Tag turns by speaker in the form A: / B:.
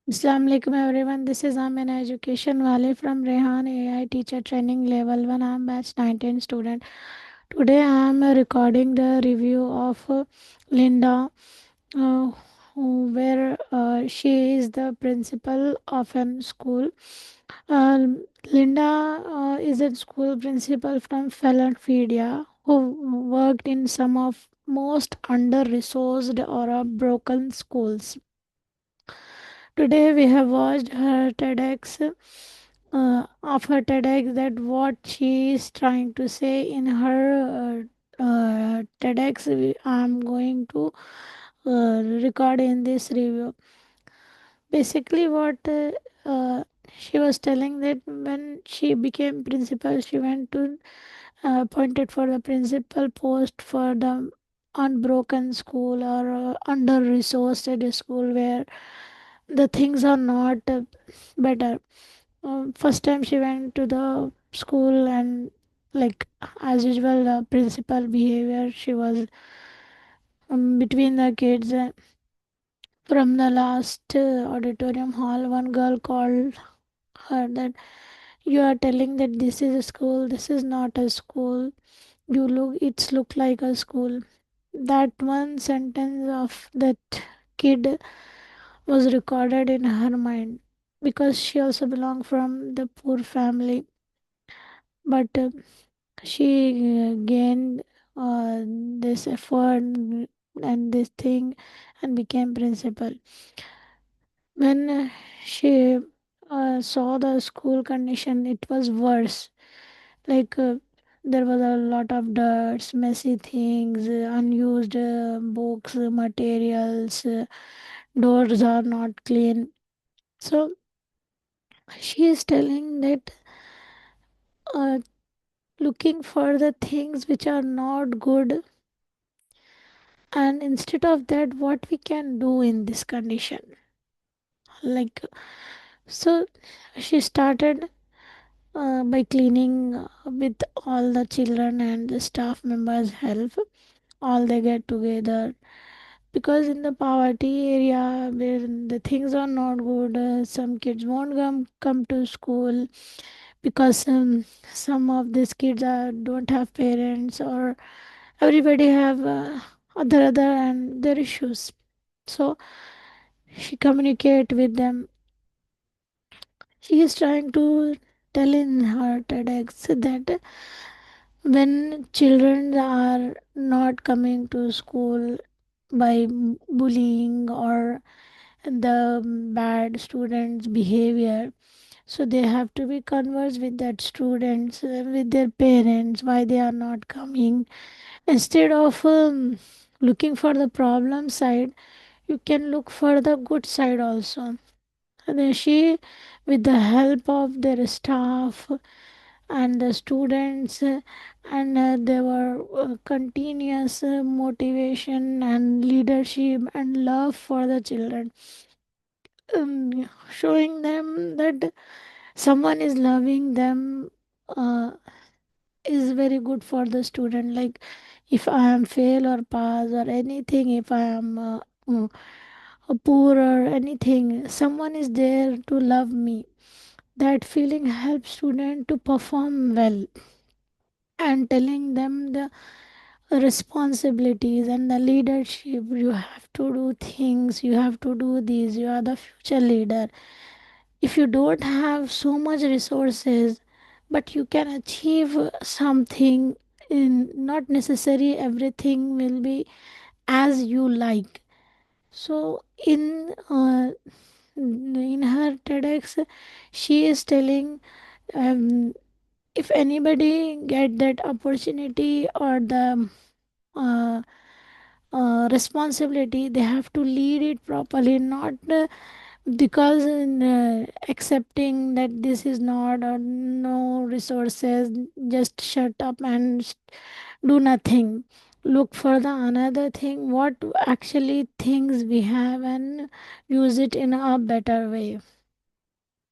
A: Assalamu alaikum everyone. This is Ameena EducationWali from Rehan AI Teacher Training Level 1. I am batch 19 student. Today I am recording the review of Linda, uh, where she is the principal of an school. Linda is a school principal from Philadelphia who worked in some of most under-resourced or broken schools. Today we have watched her TEDx of her TEDx that what she is trying to say in her TEDx. I'm going to record in this review. Basically, what she was telling that when she became principal, she went to appointed for the principal post for the unbroken school or under resourced school where the things are not better. First time she went to the school and like as usual the principal behavior she was between the kids. From the last auditorium hall one girl called her that you are telling that this is a school, this is not a school, you look it's look like a school. That one sentence of that kid was recorded in her mind because she also belonged from the poor family, but she gained this effort and this thing and became principal. When she saw the school condition, it was worse. Like there was a lot of dirt, messy things, unused books, materials, doors are not clean. So she is telling that uh, looking for the things which are not good, and instead of that what we can do in this condition. Like so she started by cleaning with all the children and the staff members help, all they get together, because in the poverty area where the things are not good, some kids won't come to school because some of these kids don't have parents, or everybody have other and their issues. So she communicate with them. She is trying to tell in her TEDx that when children are not coming to school by bullying or the bad students behavior, so they have to be conversed with that students, with their parents, why they are not coming. Instead of looking for the problem side, you can look for the good side also. And then she, with the help of their staff and the students, and there were continuous motivation and leadership and love for the children, showing them that someone is loving them uh, is very good for the student. Like if I am fail or pass or anything, if I am uh, poor or anything, someone is there to love me. That feeling helps student to perform well, and telling them the responsibilities and the leadership. You have to do things, you have to do these, you are the future leader. If you don't have so much resources but you can achieve something, in not necessary everything will be as you like. So in her TEDx she is telling, um, if anybody get that opportunity or the uh, responsibility, they have to lead it properly, not because accepting that this is not or no resources, just shut up and do nothing. Look for the another thing what actually things we have and use it in a better way.